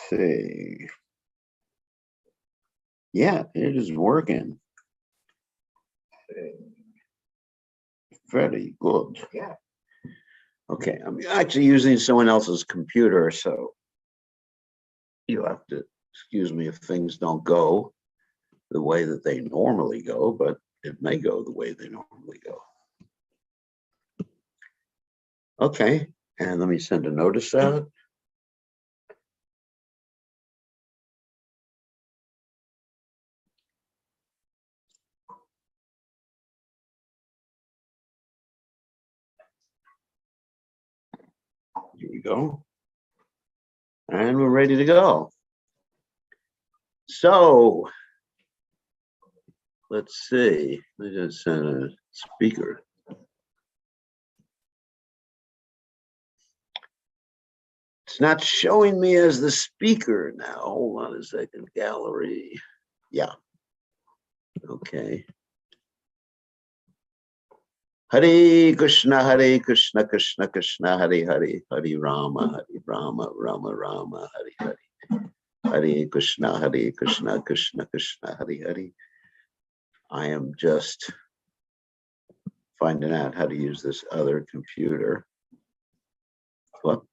see. Yeah, it is working. Very good. Yeah. Okay, I'm actually using someone else's computer, so you'll have to excuse me if things don't go the way that they normally go, but it may go the way they normally go. Okay, and let me send a notice out. Here we go. And we're ready to go. So, let's see. Let me just send a speaker. It's not showing me as the speaker now. Hold on a second. Gallery. Yeah. Okay. Hare Krishna, Krishna Krishna, Hare Hare, Hare Rama, Rama Rama, Hare Hare. Hare Krishna, Krishna Krishna, Hare Hare. I am just finding out how to use this other computer. Well,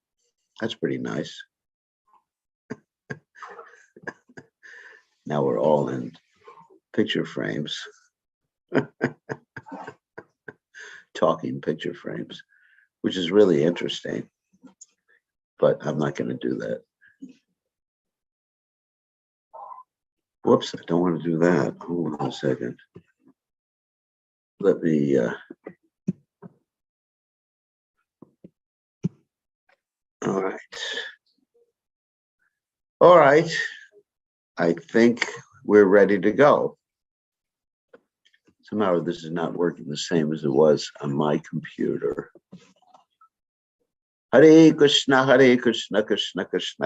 that's pretty nice. Now we're all in picture frames. Talking picture frames, which is really interesting. But I'm not going to do that. Whoops, I don't want to do that. Hold on a second. Let me all right. I think we're ready to go. Somehow this is not working the same as it was on my computer. Hare Krishna, Krishna Krishna,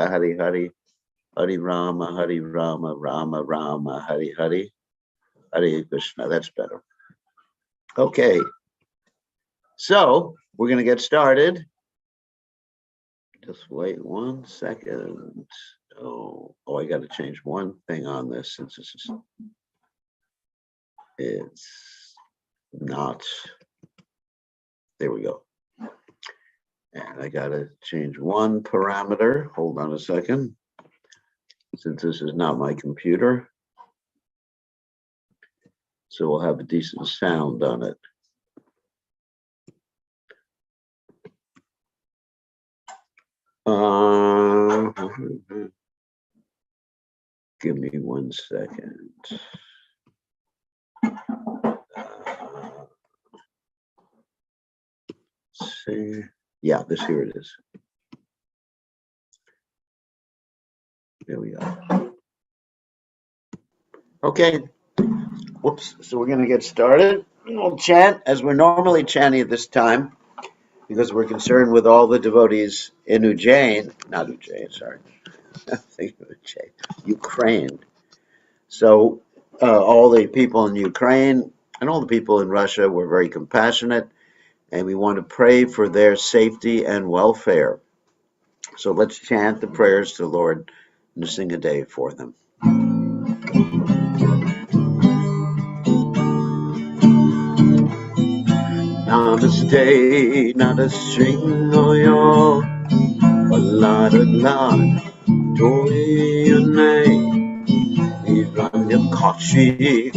Hare Hare. Hare Rama, Rama Rama, Hare Hare. Hare Krishna, that's better. Okay. So we're going to get started. Just wait 1 second. Oh, I got to change one thing on this since this is, it's not, there we go. And I got to change one parameter. Hold on a second. Since this is not my computer. So we'll have a decent sound on it. Give me 1 second. See, yeah, here it is. There we go. Okay. Whoops. So we're going to get started. We'll chant as we're normally chanting at this time, because we're concerned with all the devotees in Ukraine. So all the people in Ukraine and all the people in Russia were very compassionate, and we want to pray for their safety and welfare. So let's chant the prayers to Lord Nrsimhadev for them. Namaste, Nadasringoyo, Baladalad, Toyane, Iranyakashi,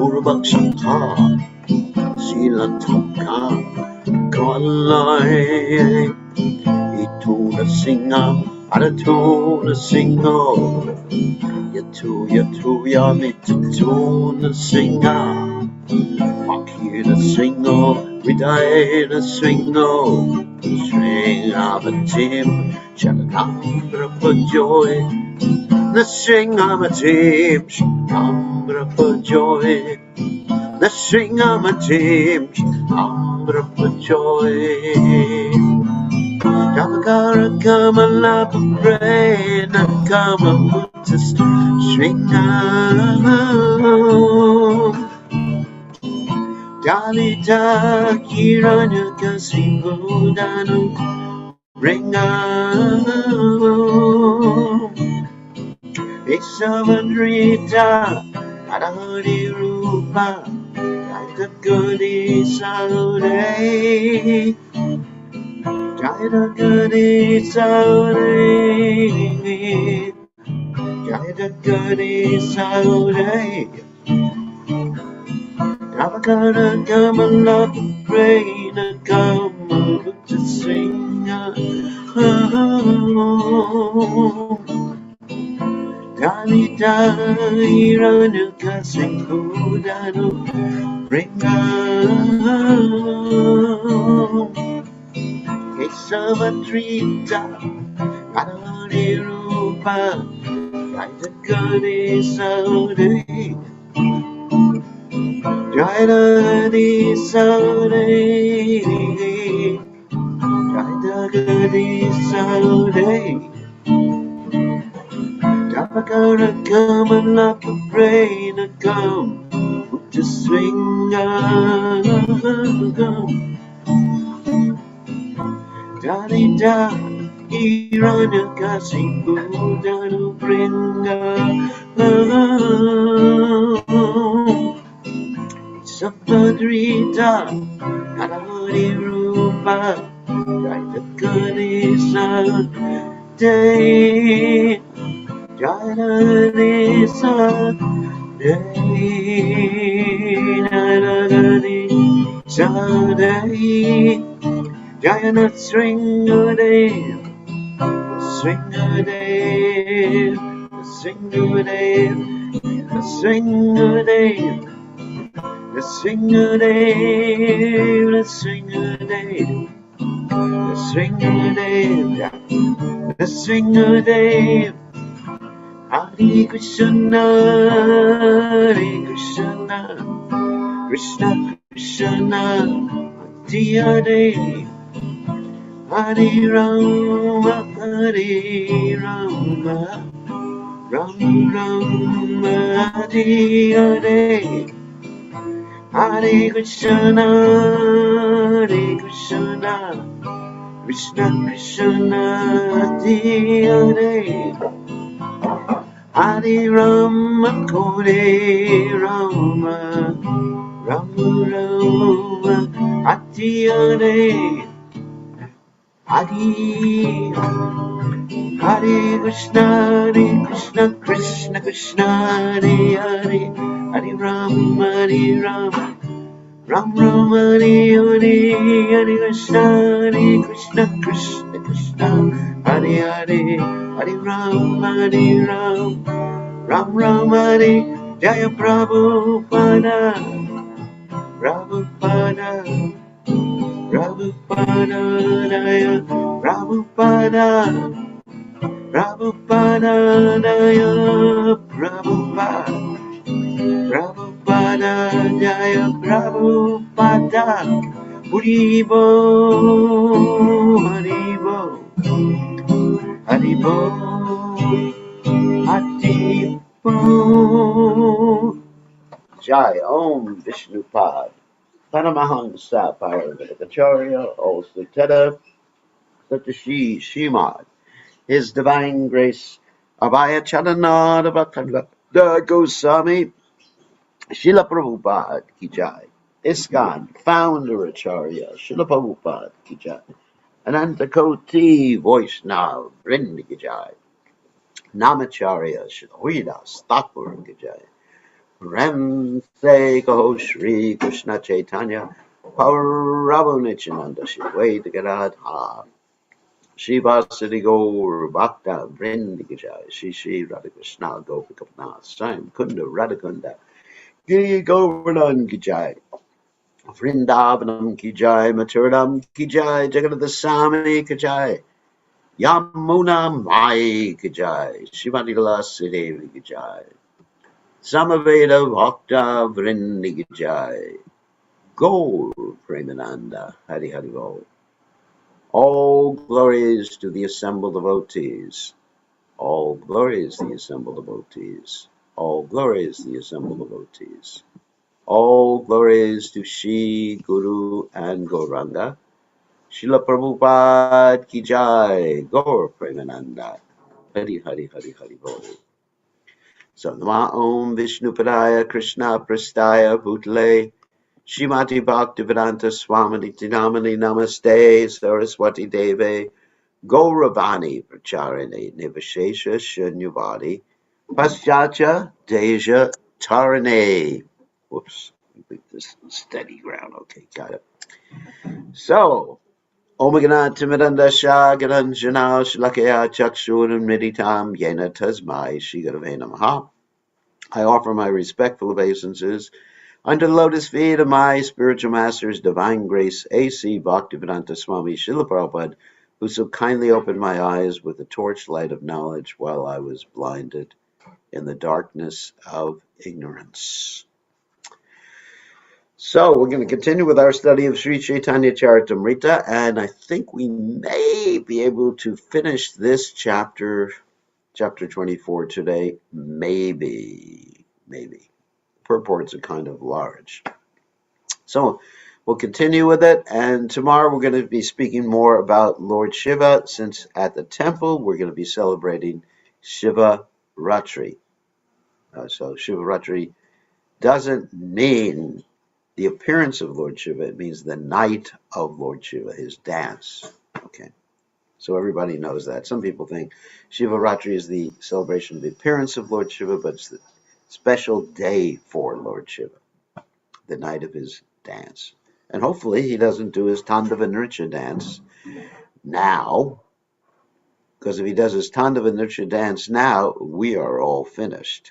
Urubakshata, Silataka, Kalai, Ituna Singa, Aratuna Singo, Yatu Yamituna Singa. Akira singo, Vidayana singo, Sringamatim, Charitamrta Pajoy, Nasringamatim, Charitamrta Pajoy, Nasringamatim, Charitamrta Pajoy. Kamakara Kamala Prena Kama Mutas Sringam. Dalita Kiranya Kasimudano Ringa Visavanrita Adahari Rupa Jaitagadi Saude Jaitagadi Saude Jaitagadi Saude Navakara Kamala Prayna Kama to sing Dali Dali Ranu Kasingu Danu Ringa Kesavatrita Adani Rupa Jayagadi Saudi Jayagadi Saudi Jayagadi Saudi Tapakara come and like a brain to come to swing Dali da Irana Kasibu Danu Bringa Sapadrita Adari Rupa Jayakani Day Jayakani Day Day Jayana Stringadev Stringadev Stringadev Stringadev The Stringadev The Stringadev The Stringadev The Stringadev Hare Krishna Hare Krishna Krishna Krishna Hare Hare Rama Hare Rama Rama Rama Hare Hare Hare Krishna Hare Krishna Krishna Krishna Hare Hare Rama Hare Rama Rama Rama Hare Hare Hare Krishna Krishna Krishna Hare Hare Hare Rama Ram Ram Hare Hare Hare Krishna Krishna Krishna Hare Hare Hare Ram Ram Ram Hare Jaya Prabhupada Prabhupada Prabhupada Jaya Prabhupada Prabhupada Jaya Prabhupada Prabhupada Jaya Prabhupada Haribo Haribo Haribo Haribo Jai Om Vishnupad Paramahansa Paramahansa also Teda Satashi Shimad His Divine Grace Abhaya Chalanada Bhakta Goswami Srila Prabhupada Ki Jai ISKCON Founder Acharya Srila Prabhupada Ki Jai Ananta Koti Vaishnava Vrinda Ki Jai Namacharya Srila Haridas Thakur Ki Jai Ram Se Kaho Shri Krishna Chaitanya Prabhu Nityananda Shri Vaida Gadadha Shri Vasudeva Gaur Bhakta Vrinda Ki Jai Shri Shri Radha Krishna Gopikapna Sam Kunda Radhakunda Giri Govardhan Ki Jai Vrindavanam Ki Jai Maturanam Ki Jai Jagannath Swami Ki Jai Yamuna Mai Ki Jai Shivani Lasi Devi Ki Jai Samaveda Bhakta Vrinda Ki Jai Gaur Premananda Hari Hari Bol. All glories to the assembled devotees. All glories the assembled devotees. All glories the assembled devotees. All glories to Shri Guru and Gauranga. Srila Prabhupada Ki Jai. Gaur Premananda. Hari Hari Hari Hari Bol. So, Nama Om Vishnupadaya Krishna Prastaya Bhutale Shrimati Bhaktivedanta Swamiti Namani Namaste Saraswati Deve Gauravani Pracharine Nivashesha Shunyavadi Paschacha Deja Tarane. Whoops, this steady ground. Okay, got it. So, Omagana Timidanda Shah Garanjana Shlakaya Chakshuran Miditam Yena Tasmai Shigaravena Maha. I offer my respectful obeisances under the lotus feet of my spiritual master's divine grace, A.C. Bhaktivedanta Swami Srila Prabhupada, who so kindly opened my eyes with the torchlight of knowledge while I was blinded in the darkness of ignorance. So we're going to continue with our study of Sri Caitanya Charitamrta, and I think we may be able to finish this chapter 24 today. Maybe. Purports are kind of large. So we'll continue with it, and tomorrow we're going to be speaking more about Lord Shiva, since at the temple we're going to be celebrating Shiva Ratri. So Shiva Ratri doesn't mean the appearance of Lord Shiva, it means the night of Lord Shiva, his dance. Okay, so everybody knows that. Some people think Shiva Ratri is the celebration of the appearance of Lord Shiva, but it's the special day for Lord Shiva, the night of his dance. And hopefully he doesn't do his Tandava Nritya dance now, because if he does his Tandava Nritya dance now, we are all finished.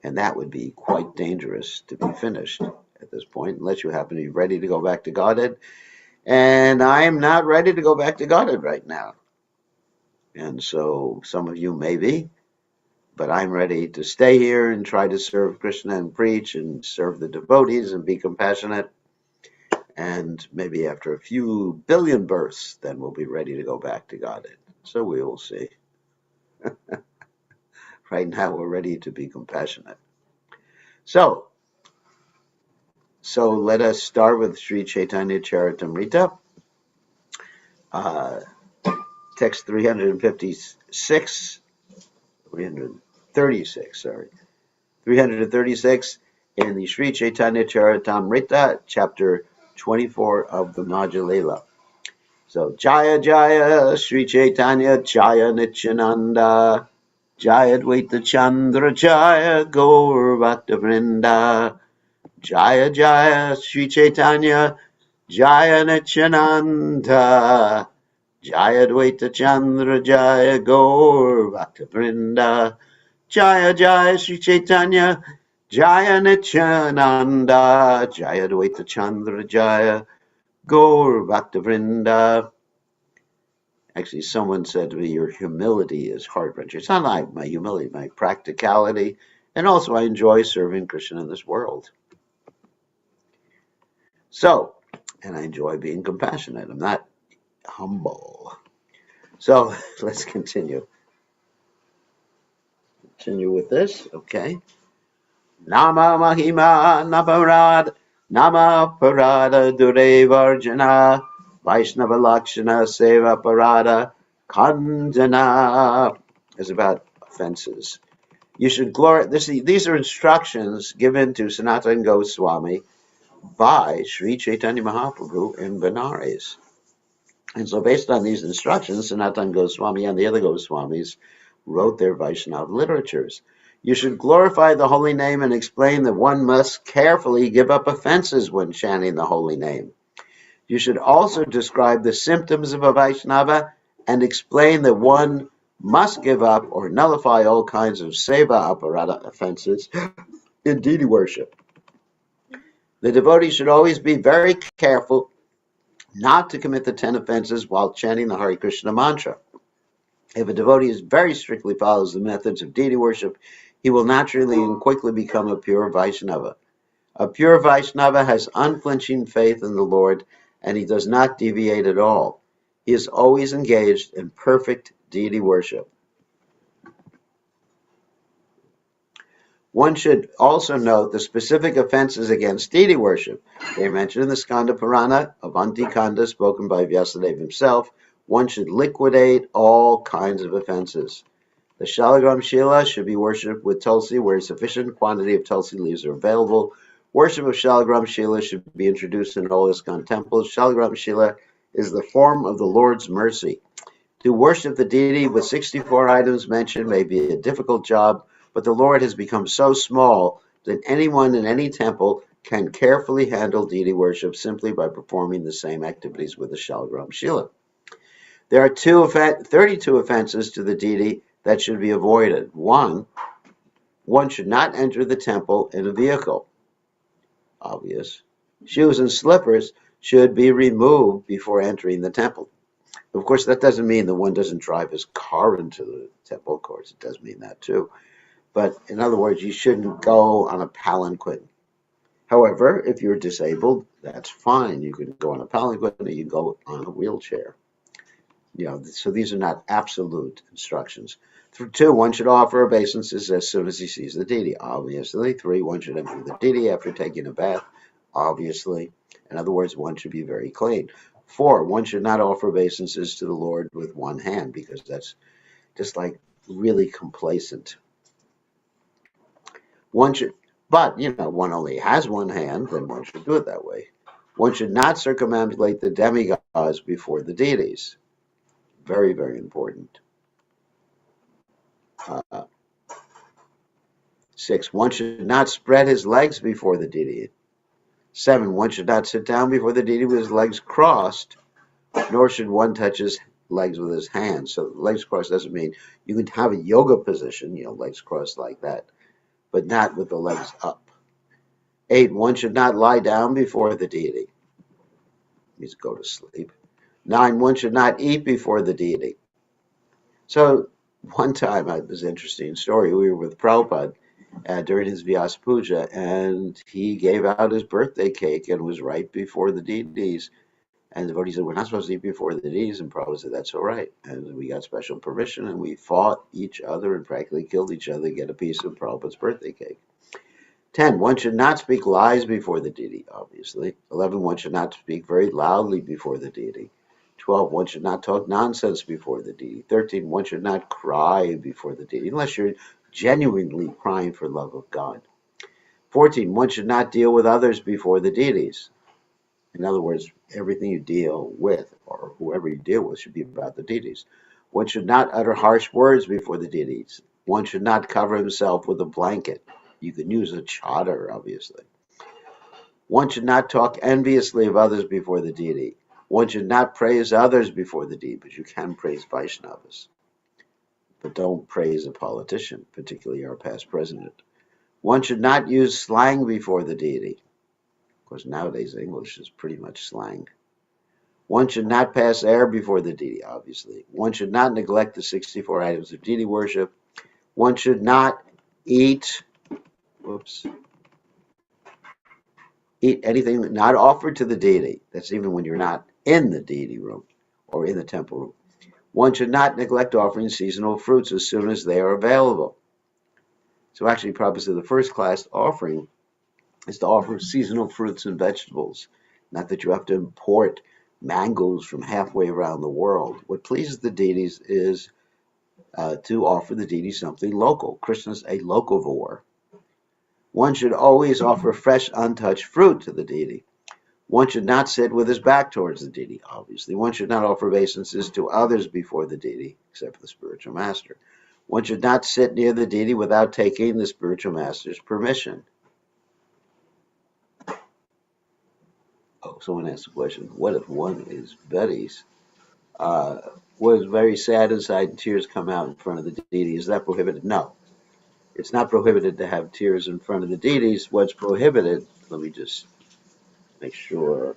And that would be quite dangerous to be finished at this point, unless you happen to be ready to go back to Godhead. And I am not ready to go back to Godhead right now. And so some of you may be, but I'm ready to stay here and try to serve Krishna and preach and serve the devotees and be compassionate. And maybe after a few billion births, then we'll be ready to go back to Godhead. So we will see. Right now, we're ready to be compassionate. So let us start with Sri Caitanya Charitamrta, text 336 in the Sri Caitanya Charitamrta, chapter 24 of the Madhya Lila. So, Jaya Jaya Sri Caitanya Jaya Nityananda Jaya Dvaita Chandra Jaya Gaur Bhakta Vrinda Jaya Jaya Sri Caitanya Jaya Nityananda Jaya Dvaita Chandra Jaya Gaur Bhakta Vrinda Jaya Jaya Sri Caitanya Jaya Nityananda Jaya Dvaita Chandra Jaya Gaur Bhakta Vrinda. Actually, someone said to me, your humility is heart-wrenching. It's not like my humility, my practicality, and also I enjoy serving Krishna in this world. So, and I enjoy being compassionate. I'm not humble. So, let's continue. Continue with this, okay? Nama Mahima Naparad Nama Parada Durevarjana Vaishnava Lakshana Seva Parada Kandana is about offenses. You should these are instructions given to Sanatana Goswami by Sri Chaitanya Mahaprabhu in Benares. And so based on these instructions, Sanatana Goswami and the other Goswamis wrote their Vaishnava literatures. You should glorify the holy name and explain that one must carefully give up offenses when chanting the holy name. You should also describe the symptoms of a Vaishnava and explain that one must give up or nullify all kinds of seva aparada offenses in deity worship. The devotee should always be very careful not to commit the 10 offenses while chanting the Hare Krishna mantra. If a devotee very strictly follows the methods of deity worship, he will naturally and quickly become a pure Vaishnava. A pure Vaishnava has unflinching faith in the Lord, and he does not deviate at all. He is always engaged in perfect deity worship. One should also note the specific offenses against deity worship. They are mentioned in the Skanda Purana of Antikanda, spoken by Vyasadeva himself. One should liquidate all kinds of offenses. The Shalagram Shila should be worshipped with Tulsi where a sufficient quantity of Tulsi leaves are available. Worship of Shalagram Shila should be introduced in all ISKCON temples. Shalagram Shila is the form of the Lord's mercy. To worship the deity with 64 items mentioned may be a difficult job, but the Lord has become so small that anyone in any temple can carefully handle deity worship simply by performing the same activities with the Shalagram Shila. There are 32 offenses to the deity that should be avoided. One should not enter the temple in a vehicle. Obvious. Shoes and slippers should be removed before entering the temple. Of course, that doesn't mean that one doesn't drive his car into the temple. Of course, it does mean that too. But in other words, you shouldn't go on a palanquin. However, if you're disabled, that's fine. You can go on a palanquin or you can go on a wheelchair. So these are not absolute instructions. 2, one should offer obeisances as soon as he sees the deity, obviously. 3, one should enter the deity after taking a bath, obviously. In other words, one should be very clean. 4, one should not offer obeisances to the Lord with one hand because that's just like really complacent. One only has one hand, then one should do it that way. One should not circumambulate the demigods before the deities. Very, very important. 6, one should not spread his legs before the deity. 7, one should not sit down before the deity with his legs crossed, nor should one touch his legs with his hands. So legs crossed doesn't mean you can have a yoga position, legs crossed like that, but not with the legs up. 8, one should not lie down before the deity. It means go to sleep. 9, one should not eat before the deity. So one time, it was an interesting story. We were with Prabhupada during his Vyasa Puja, and he gave out his birthday cake and was right before the deities. And the devotee said, we're not supposed to eat before the deities. And Prabhupada said, that's all right. And we got special permission, and we fought each other and practically killed each other to get a piece of Prabhupada's birthday cake. 10, one should not speak lies before the deity, obviously. 11, one should not speak very loudly before the deity. 12, one should not talk nonsense before the deity. 13, one should not cry before the deity, unless you're genuinely crying for love of God. 14, one should not deal with others before the deities. In other words, everything you deal with, or whoever you deal with, should be about the deities. One should not utter harsh words before the deities. One should not cover himself with a blanket. You can use a chadar, obviously. One should not talk enviously of others before the deity. One should not praise others before the deity, but you can praise Vaishnavas. But don't praise a politician, particularly our past president. One should not use slang before the deity. Of course, nowadays English is pretty much slang. One should not pass air before the deity, obviously. One should not neglect the 64 items of deity worship. One should not eat anything not offered to the deity. That's even when you're not in the deity room or in the temple room. One should not neglect offering seasonal fruits as soon as they are available. So actually, Prabhupada said the first class offering is to offer seasonal fruits and vegetables. Not that you have to import mangoes from halfway around the world. What pleases the deities is to offer the deity something local. Krishna's a locavore. One should always offer fresh, untouched fruit to the deity. One should not sit with his back towards the deity, obviously. One should not offer obeisances to others before the deity, except for the spiritual master. One should not sit near the deity without taking the spiritual master's permission. Oh, someone asked a question. What if one is Betty's? Was very sad inside and tears come out in front of the deity. Is that prohibited? No. It's not prohibited to have tears in front of the deities. What's prohibited, let me just make sure.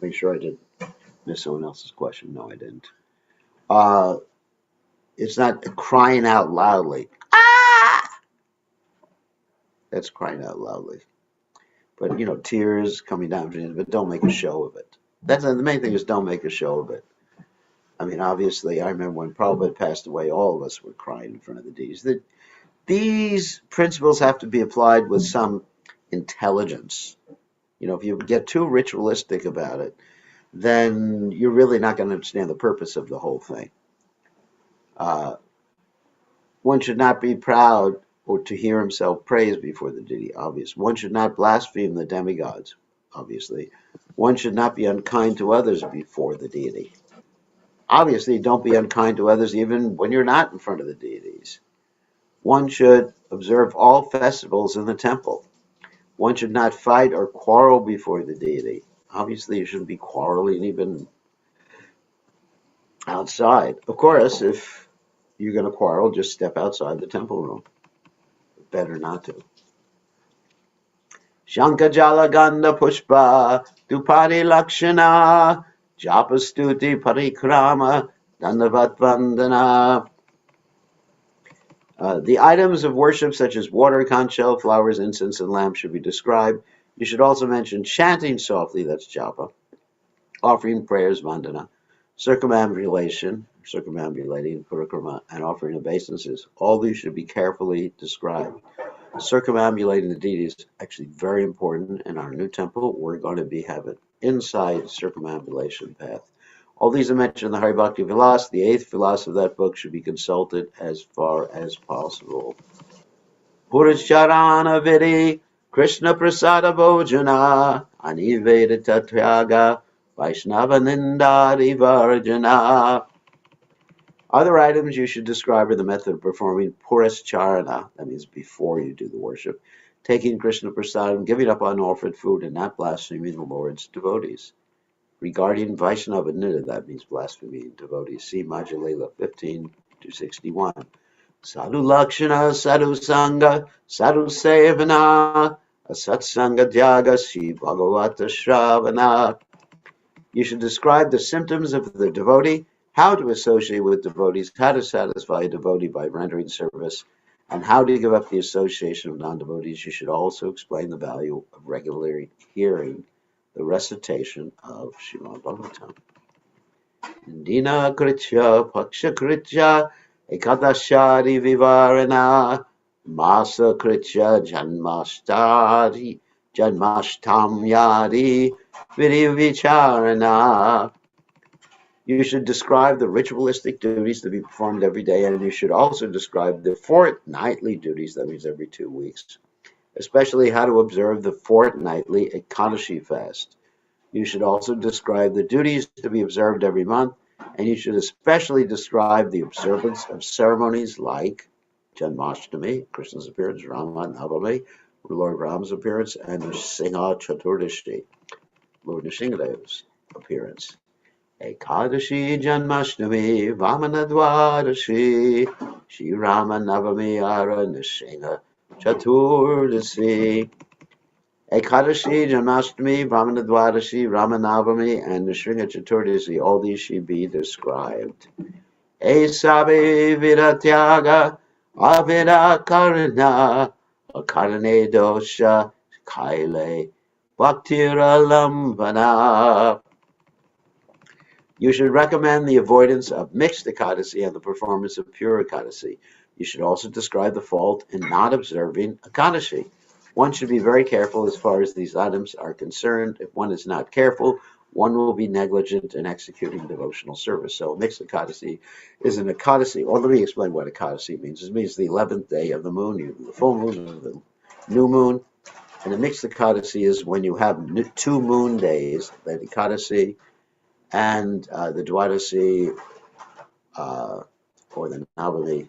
Make sure I didn't miss someone else's question. No, I didn't. It's not crying out loudly. Ah! That's crying out loudly. But, tears coming down from it, but don't make a show of it. That's the main thing is don't make a show of it. I mean, obviously, I remember when Prabhupada passed away, all of us were crying in front of the deities. These principles have to be applied with some intelligence. If you get too ritualistic about it, then you're really not going to understand the purpose of the whole thing. One should not be proud or to hear himself praised before the deity, obvious. One should not blaspheme the demigods, obviously. One should not be unkind to others before the deity. Obviously, don't be unkind to others even when you're not in front of the deities. One should observe all festivals in the temple. One should not fight or quarrel before the deity. Obviously, you shouldn't be quarreling even outside. Of course, if you're going to quarrel, just step outside the temple room. Better not to. Shankajala Ganda Pushpa Dupari Lakshana Japastuti Parikrama Dandavat Vandana. The items of worship such as water, conch shell, flowers, incense, and lamps should be described. You should also mention chanting softly, that's japa, offering prayers, vandana, circumambulating, parikrama, and offering obeisances. All these should be carefully described. Circumambulating the deity is actually very important. In our new temple, we're going to be having inside circumambulation path. All these are mentioned in the Hari Bhakti Vilas. The 8th Vilas of that book should be consulted as far as possible. Purusharana Vidi, Krishna Prasada Bhojana, Aniveda Tatyaga, Vaishnava Nindari Varjana. Other items you should describe are the method of performing Purascharana, that means before you do the worship, taking Krishna Prasadam, giving up unoffered food, and not blaspheming the Lord's devotees. Regarding Vaishnava Nida, that means blaspheming devotees. See Madhya Lila 15-61. Sadhu Lakshana, Sadhu Sangha, Sadhu Sevana, Asatsanga Dhyaga, Sri Bhagavata Shravana. You should describe the symptoms of the devotee, how to associate with devotees, how to satisfy a devotee by rendering service, and how to give up the association of non-devotees. You should also explain the value of regularly hearing the recitation of Srimad Bhagavatam. Dina Kritya, Paksha Kritya, Ekadashari Vivarana, Masa Kritya, Janmashtamyadi, Vidivicharana. You should describe the ritualistic duties to be performed every day, and you should also describe the fortnightly duties, that means every 2 weeks, especially how to observe the fortnightly Ekadashi fast. You should also describe the duties to be observed every month, and you should especially describe the observance of ceremonies like Janmashtami, Krishna's appearance, Rama Navami, Lord Rama's appearance, and Nrsimha Chaturdashi, Lord Nrsimhadev's appearance. Ekadashi Janmashtami, Vamanadwadashi, Shri Rama Navami Ara Nrsimha Chaturdashi. Ekadashi, Janmashtami, Vamanadwadashi, Ramanavami, and Nrsimha Chaturdashi, all these should be described. Esabe Viratyaga, Avida Karana, Akarane Dosha, Kaile, Bhaktira Lambana. You should recommend the avoidance of mixed Ekadasi and the performance of pure Ekadasi. You should also describe the fault in not observing Ekadashi. One should be very careful as far as these items are concerned. If one is not careful, one will be negligent in executing devotional service. So a mixed Ekadasi is an Ekadasi. Well, let me explain what Ekadasi means. It means the 11th day of the moon, the full moon, or the new moon. And a mixed Ekadasi is when you have 2 moon days, the Ekadasi and the Dwadasi or the Navami.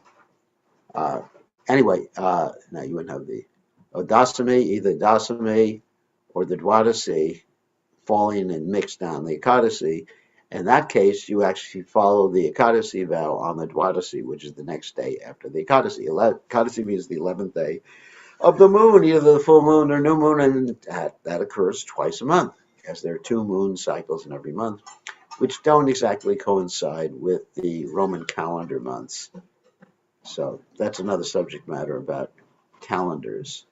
Anyway, now you wouldn't have the Dasami, either Dasami or the Dwadasi falling and mixed down the Ekadasi. In that case, you actually follow the Ekadasi vow on the Dwadasi, which is the next day after the Ekadasi. Ekadasi means the 11th day of the moon, either the full moon or new moon, and that occurs twice a month, as there are 2 moon cycles in every month, which don't exactly coincide with the Roman calendar months. So that's another subject matter about calendars.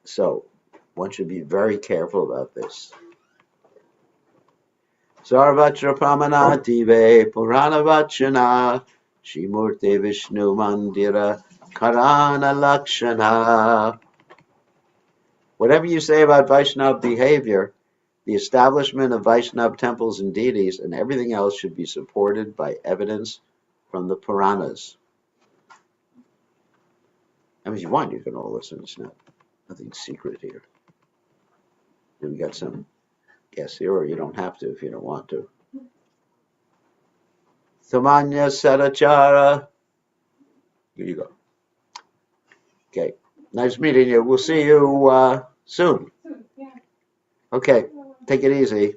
So one should be very careful about this. Sarvatra Pramanati Purana Vachana Shrimurti Vishnu Mandira Karana Lakshana. Whatever you say about Vaishnava behavior, The establishment of Vaishnava temples and deities and everything else should be supported by evidence from the Puranas. I mean, if you want, you can all listen. It's nothing secret here. We got some guests here, or you don't have to if you don't want to. Caitanya Sadachara. Here you go. Okay. Nice meeting you. We'll see you soon. Okay. Take it easy.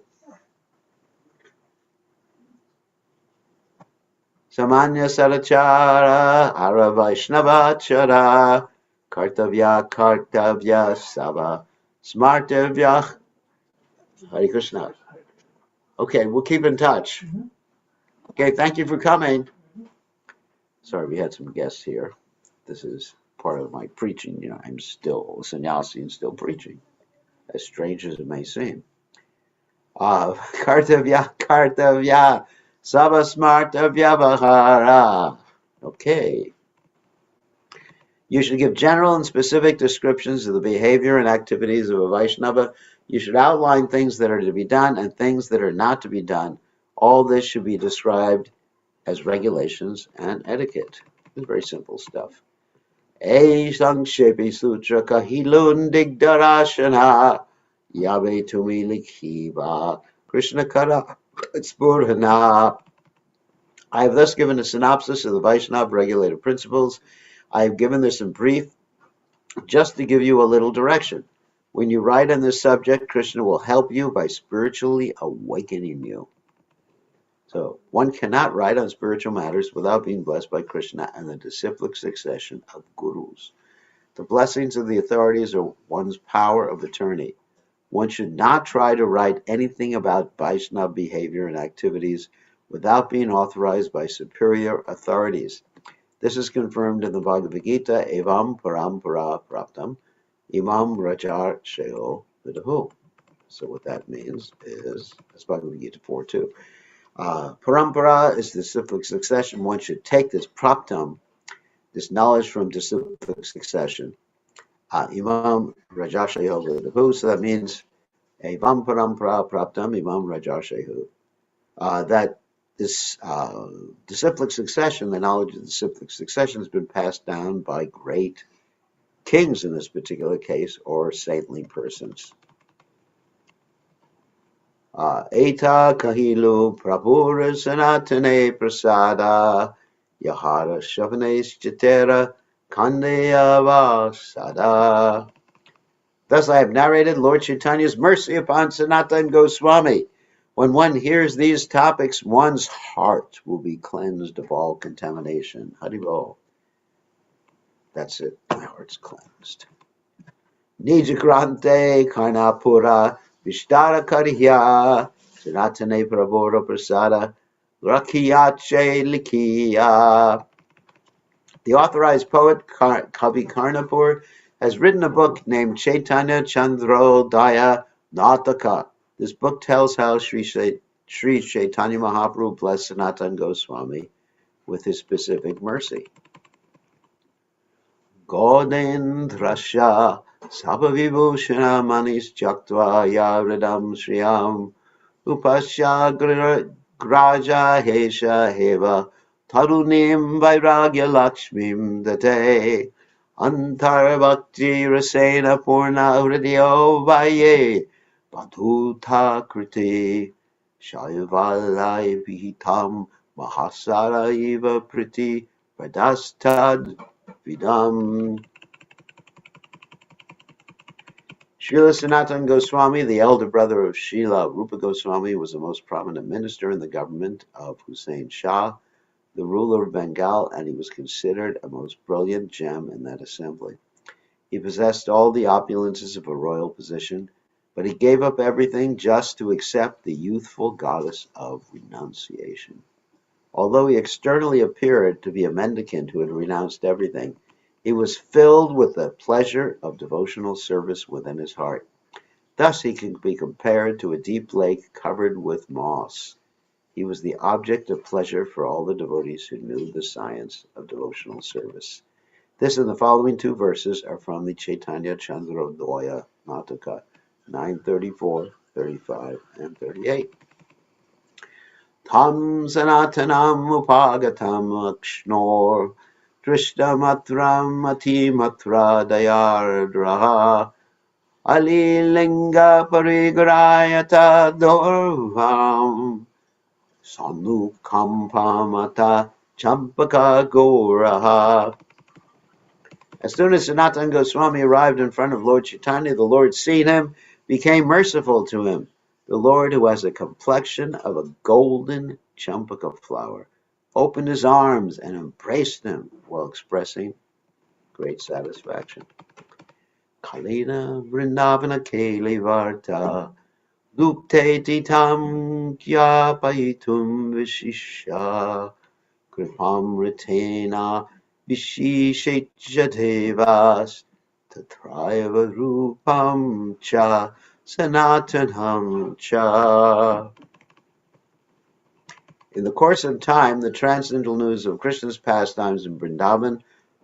Samanya Sadachara Ara Vaishnava Chara Kartavya Sava Smartavya Hare Krishna. Okay, we'll keep in touch. Okay, thank you for coming. Sorry, we had some guests here. This is part of my preaching. You know, I'm still a sannyasi and still preaching, as strange as it may seem. Kartavya, Sava Smartavya Vahara. Okay. You should give general and specific descriptions of the behavior and activities of a Vaishnava. You should outline things that are to be done and things that are not to be done. All this should be described as regulations and etiquette. It's very simple stuff. Sangshepi Sutra Kahilun Digdarashana Yabe Tumi Likhiva Krishna Kara Spurhana. I have thus given a synopsis of the Vaishnava regulative principles. I have given this in brief just to give you a little direction. When you write on this subject, Krishna will help you by spiritually awakening you. So one cannot write on spiritual matters without being blessed by Krishna and the disciplic succession of gurus. The blessings of the authorities are one's power of attorney. One should not try to write anything about Vaishnava behavior and activities without being authorized by superior authorities. This is confirmed in the Bhagavad Gita, Evam Parampara Praptam, Imam Rajar Sheho Vidahu. So what that means is, that's Bhagavad Gita 4.2. Parampara is disciplic succession. One should take this praptam, this knowledge from disciplic succession. Imam Rajashehu Vidahu. So that means Evam Parampara Praptam Imam Rajashehu. That this disciplic succession, the knowledge of the disciplic succession, has been passed down by great kings in this particular case, or saintly persons. Eta kahilu prabhura sanatane prasada yahara shavanes jatera kandeyava sada. Thus I have narrated Lord Chaitanya's mercy upon Sanatana Goswami. When one hears these topics, one's heart will be cleansed of all contamination. Haribol. That's it. My heart's cleansed. Nijagrante Karnapura Vishtara Karihya Sanatane Prabhura Prasada Rakhiyache Likhiya. The authorized poet Kavi Karnapur has written a book named Chaitanya Chandrodaya Nataka. This book tells how Sri Chaitanya Mahaprabhu blessed Sanatana Goswami with his specific mercy. Godendrasha Sabhavibhushana Manis Jaktva Yavridam Sriyam Upasya Graja Hesha Heva Tarunim Vairagya Lakshmim Date Antar Bhakti Rasena Purna Hridyo Vaye Badhuta Kriti Shaivalai Vihitam Mahasara Eva Priti Pradastad Vidam. Srila Sanatana Goswami, the elder brother of Srila Rupa Goswami, was the most prominent minister in the government of Hussein Shah, the ruler of Bengal, and he was considered a most brilliant gem in that assembly. He possessed all the opulences of a royal position, but he gave up everything just to accept the youthful goddess of renunciation. Although he externally appeared to be a mendicant who had renounced everything, he was filled with the pleasure of devotional service within his heart. Thus he can be compared to a deep lake covered with moss. He was the object of pleasure for all the devotees who knew the science of devotional service. This and the following two verses are from the Chaitanya Chandrodaya Nataka 934 35 and 38. Tam sanatanam upagatam akshnor drishtamatram atimatra dayardraha alilinga parigrayata dorvam sanukampamata champaka goraha. As soon as Sanatana Goswami arrived in front of Lord Chaitanya, the Lord, seeing him, became merciful to him. The Lord, who has a complexion of a golden champaka flower, opened his arms and embraced him while expressing great satisfaction. Kalina Vrindavana Keli Varta Lupte Titam Kyapaitum Vishisha Kripamritena Vishishejadevas Tatrayava Rupam Cha Sanatanam Cha. In the course of time, the transcendental news of Krishna's pastimes in Vrindavan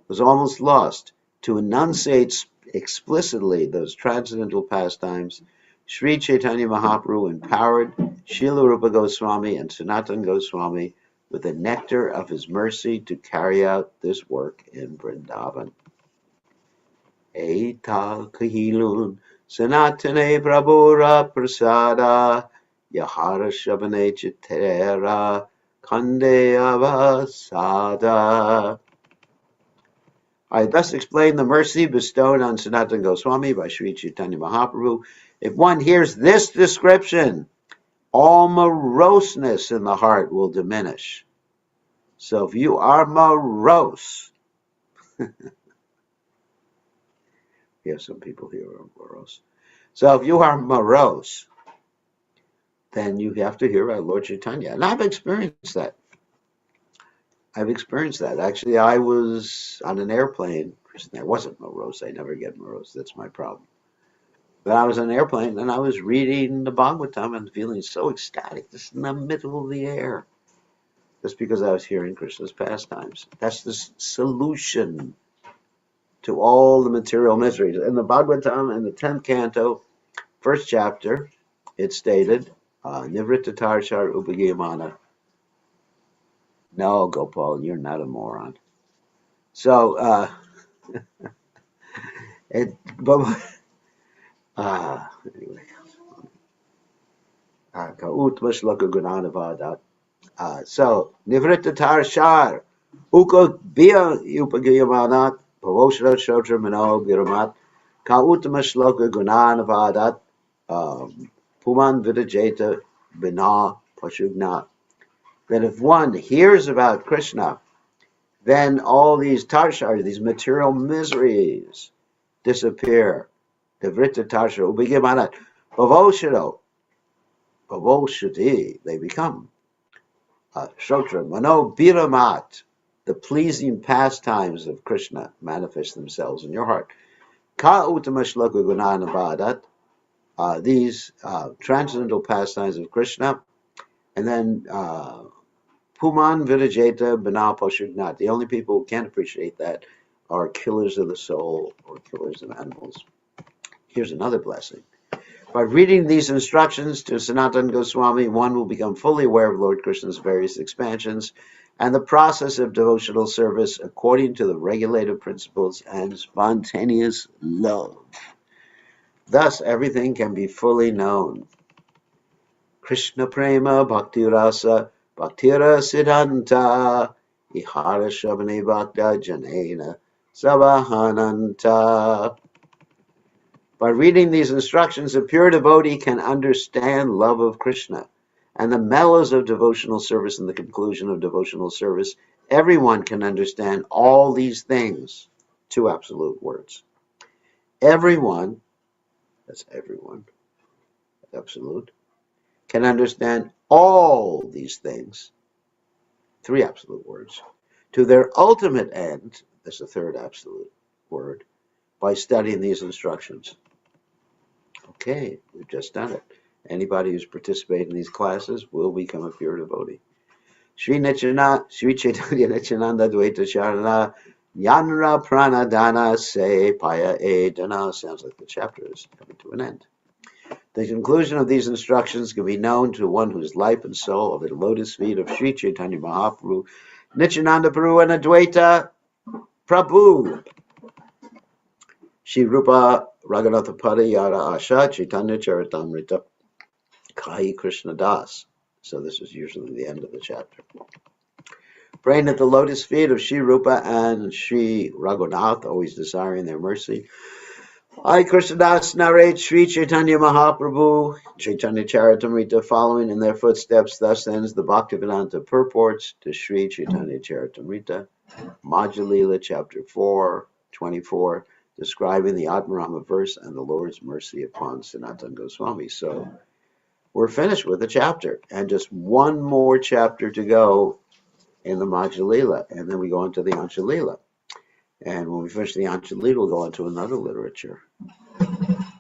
was almost lost. To enunciate explicitly those transcendental pastimes, Sri Chaitanya Mahaprabhu empowered Srila Rupa Goswami and Sanatana Goswami with the nectar of his mercy to carry out this work in Vrindavan. Eta kahilun sanatane prabhura prasada yahara shabane chitera kande avasada. I thus explain the mercy bestowed on Sanatana Goswami by Sri Chaitanya Mahaprabhu. If one hears this description, all moroseness in the heart will diminish. So if you are morose, we have some people here who are morose. So if you are morose, then you have to hear our Lord Chaitanya. And I've experienced that. Actually, I was on an airplane. I wasn't morose. I never get morose. That's my problem. But I was on an airplane and I was reading the Bhagavatam and feeling so ecstatic, just in the middle of the air. Just because I was hearing Krishna's pastimes. That's the solution to all the material miseries. In the Bhagavatam, in the 10th canto, 1st chapter, it's stated, Nivrittatarshar Upagiyamana. No, Gopal, you're not a moron. So, anyway. So, Nivrittatarshar Upagiyamana Pavoshra Shotra Mano Giramat Ka Uttama Shloka Gunanavadat Puman Vidajeta Bina Pashugna. That if one hears about Krishna, then all these tarshar, these material miseries, disappear. Devritta tarshar ubigimanat pavoshati, they become. Shotra mano biramat, the pleasing pastimes of Krishna manifest themselves in your heart. Ka uttama shloka gunanavadat, these transcendental pastimes of Krishna, and then Puman Vidajeta Bina Poshugnat. The only people who can't appreciate that are killers of the soul or killers of animals. Here's another blessing. By reading these instructions to Sanatana Goswami, one will become fully aware of Lord Krishna's various expansions and the process of devotional service according to the regulative principles and spontaneous love. Thus, everything can be fully known. Krishna Prema Bhakti Rasa Bhaktira Siddhanta Ihara Shabane Bhakta Janena Sabahananta. By reading these instructions, a pure devotee can understand love of Krishna and the mellows of devotional service and the conclusion of devotional service. Everyone can understand all these things. Two absolute words. Everyone, that's everyone, absolute, can understand all these things. Three absolute words. To their ultimate end, that's the third absolute word, by studying these instructions. Okay, we've just done it. Anybody who's participated in these classes will become a pure devotee. Sri Chaitanya Nityananda Dvaita Sharana Yanra Pranadana Se Paya E Dana. Sounds like the chapter is coming to an end. The conclusion of these instructions can be known to one whose life and soul are the lotus feet of Sri Chaitanya Mahaprabhu, Nityananda Prabhu, and Advaita Prabhu. Shri Rupa Raghunatha Pada Yara Asha Chaitanya Charitamrta Kai Krishna Das. So this is usually the end of the chapter. Praying at the lotus feet of Shri Rupa and Shri Raghunath, always desiring their mercy. I, Krishnadas, narrate Sri Chaitanya Mahaprabhu, Chaitanya Charitamrita, following in their footsteps. Thus ends the Bhaktivedanta purports to Sri Chaitanya Charitamrita, Madhya Lila, chapter 4, 24, describing the Atmarama verse and the Lord's mercy upon Sanatana Goswami. So we're finished with the chapter, and just one more chapter to go in the Madhya Lila, and then we go into the Ancha Lila. And when we finish the Ancha Lila, we'll go into another literature.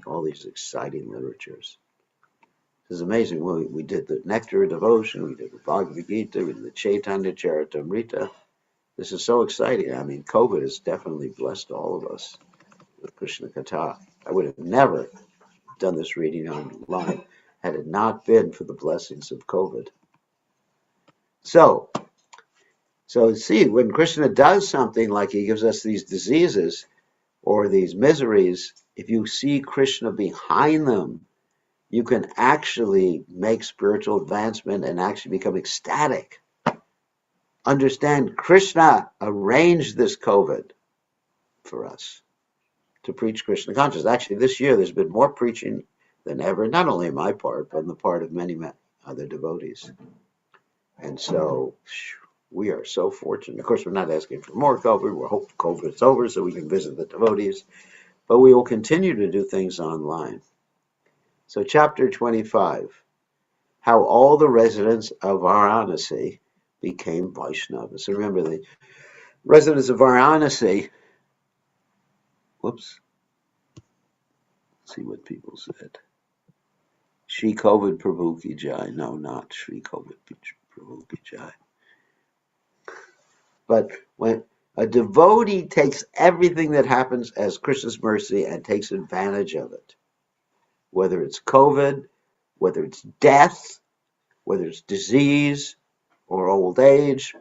All these exciting literatures. This is amazing. We did the Nectar of Devotion, we did the Bhagavad Gita, we did the Chaitanya Charitamrita. This is so exciting. I mean, COVID has definitely blessed all of us with Krishna Katha. I would have never done this reading online had it not been for the blessings of COVID. So see, when Krishna does something like he gives us these diseases or these miseries, if you see Krishna behind them, you can actually make spiritual advancement and actually become ecstatic. Understand, Krishna arranged this COVID for us to preach Krishna consciousness. Actually, this year there's been more preaching than ever, not only on my part, but on the part of many other devotees. And so we are so fortunate. Of course, we're not asking for more COVID. We hope COVID is over so we can visit the devotees. But we will continue to do things online. So chapter 25, how all the residents of Varanasi became Vaishnavas. So remember, the residents of Varanasi, whoops, let's see what people said. Shri Covid Prabhu Ki Jai. No, not Shri Covid Prabhu Ki Jai. But when a devotee takes everything that happens as Krishna's mercy and takes advantage of it, whether it's COVID, whether it's death, whether it's disease or old age.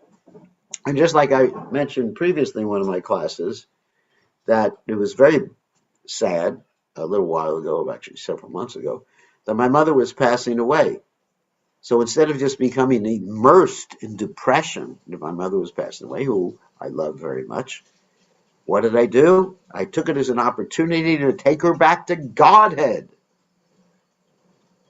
And just like I mentioned previously in one of my classes, that it was very sad a little while ago, actually several months ago, that my mother was passing away. So instead of just becoming immersed in depression, my mother was passing away, who I love very much, what did I do? I took it as an opportunity to take her back to Godhead.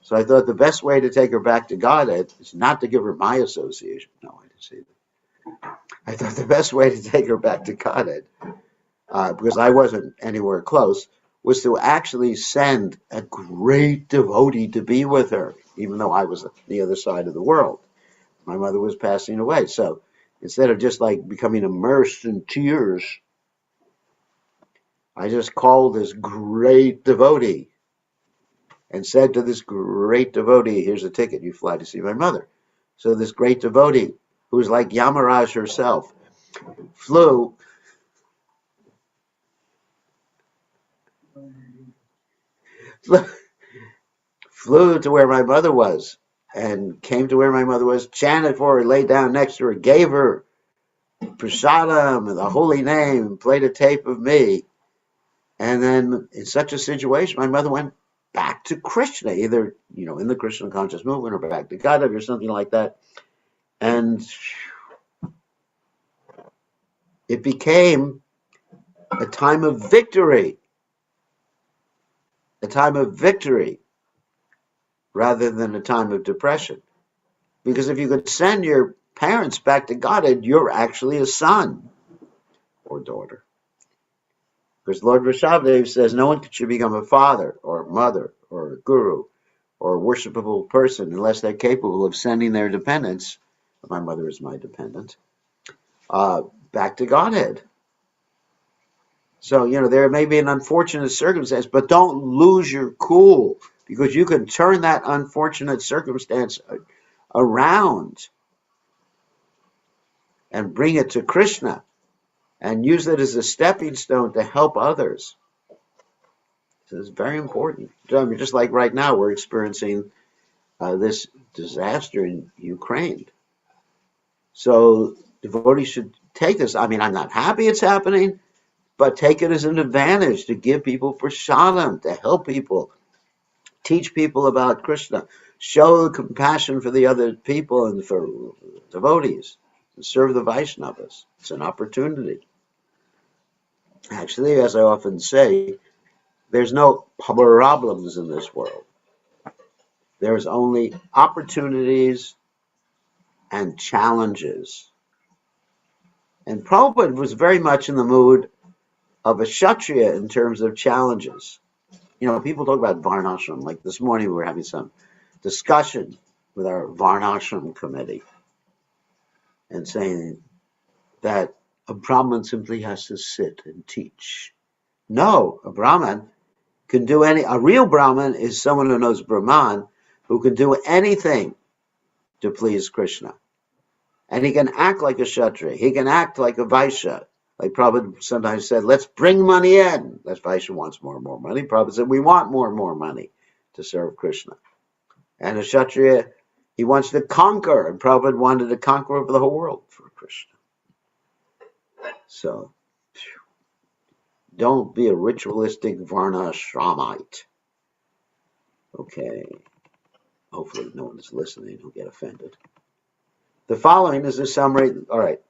So I thought the best way to take her back to Godhead is not to give her my association. No, I didn't say that. I thought the best way to take her back to Godhead, because I wasn't anywhere close, was to actually send a great devotee to be with her, even though I was on the other side of the world. My mother was passing away. So instead of just like becoming immersed in tears, I just called this great devotee and said to this great devotee, here's a ticket, you fly to see my mother. So this great devotee, who's like Yamaraj herself, flew to where my mother was and came to where my mother was, chanted for her, laid down next to her, gave her prasadam, the holy name, played a tape of me. And then in such a situation, my mother went back to Krishna, either, in the Krishna conscious movement or back to Godhead or something like that. And it became a time of victory. A time of victory rather than a time of depression. Because if you could send your parents back to Godhead, you're actually a son or daughter. Because Lord Rishabhdev says no one should become a father or a mother or a guru or a worshipable person unless they're capable of sending their dependents, my mother is my dependent, back to Godhead. So, there may be an unfortunate circumstance, but don't lose your cool, because you can turn that unfortunate circumstance around and bring it to Krishna and use it as a stepping stone to help others. This is very important. I mean, just like right now, we're experiencing this disaster in Ukraine. So devotees should take this. I mean, I'm not happy it's happening, but take it as an advantage to give people prasadam, to help people, teach people about Krishna, show compassion for the other people and for devotees, and serve the Vaishnavas. It's an opportunity. Actually, as I often say, there's no problems in this world. There's only opportunities and challenges. And Prabhupada was very much in the mood of a Kshatriya in terms of challenges. You know, people talk about Varnashram. Like this morning, we were having some discussion with our Varnashram committee and saying that a Brahmin simply has to sit and teach. No, a Brahmin can do a real Brahmin is someone who knows Brahman, who can do anything to please Krishna. And he can act like a Kshatriya. He can act like a Vaishya. Like Prabhupada sometimes said, let's bring money in. That Vaishya wants more and more money. Prabhupada said, we want more and more money to serve Krishna. And a Kshatriya, he wants to conquer. And Prabhupada wanted to conquer over the whole world for Krishna. So, don't be a ritualistic Varnashramite. Okay. Hopefully no one is listening who'll get offended. The following is a summary. All right.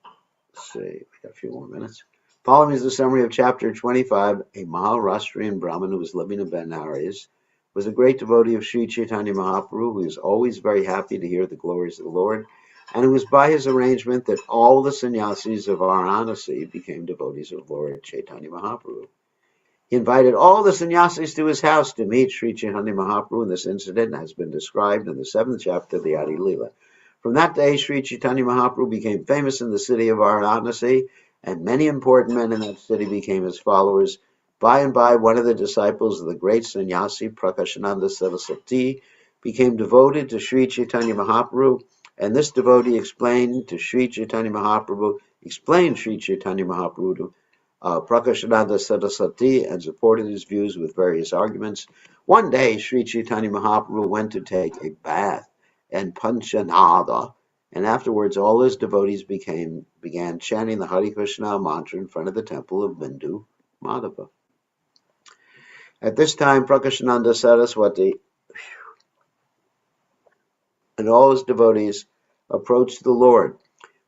Let's see. We got a few more minutes. Following is the summary of chapter 25. A Maharashtrian Brahmin who was living in Benares was a great devotee of Sri Chaitanya Mahaprabhu, who was always very happy to hear the glories of the Lord, and it was by his arrangement that all the sannyasis of Varanasi became devotees of Lord Chaitanya Mahaprabhu. He invited all the sannyasis to his house to meet Sri Chaitanya Mahaprabhu, and this incident has been described in the 7th chapter of the Adi Lila. From that day, Sri Chaitanya Mahaprabhu became famous in the city of Varanasi, and many important men in that city became his followers. By and by, one of the disciples of the great sannyasi, Prakashananda Saraswati, became devoted to Sri Chaitanya Mahaprabhu, and this devotee explained Sri Chaitanya Mahaprabhu to Prakashananda Saraswati and supported his views with various arguments. One day, Sri Chaitanya Mahaprabhu went to take a bath and Panchanada, and afterwards all his devotees began chanting the Hare Krishna mantra in front of the temple of Bindu Madhava. At this time, Prakashananda Saraswati and all his devotees approached the Lord.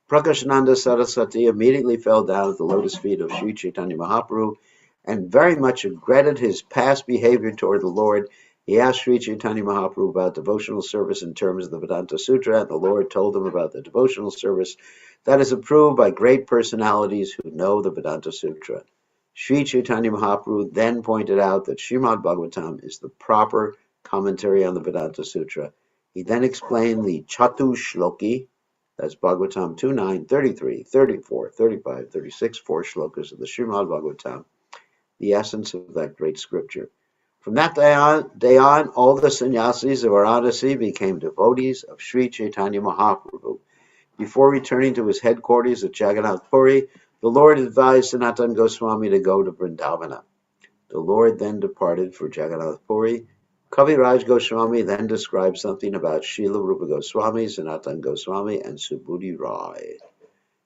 Prakashananda Saraswati immediately fell down at the lotus feet of Sri Chaitanya Mahaprabhu and very much regretted his past behavior toward the Lord. He asked Sri Chaitanya Mahaprabhu about devotional service in terms of the Vedanta Sutra, and the Lord told him about the devotional service that is approved by great personalities who know the Vedanta Sutra. Sri Chaitanya Mahaprabhu then pointed out that Srimad Bhagavatam is the proper commentary on the Vedanta Sutra. He then explained the Chatu Shloki, that's Bhagavatam 2.9, 33, 34, 35, 36, 4 shlokas of the Srimad Bhagavatam, the essence of that great scripture. From that day on, all the sannyasis of Varanasi became devotees of Sri Chaitanya Mahaprabhu. Before returning to his headquarters at Jagannath Puri, the Lord advised Sanatana Goswami to go to Vrindavana. The Lord then departed for Jagannath Puri. Kaviraj Goswami then described something about Srila Rupa Goswami, Sanatana Goswami, and Subhuti Rai.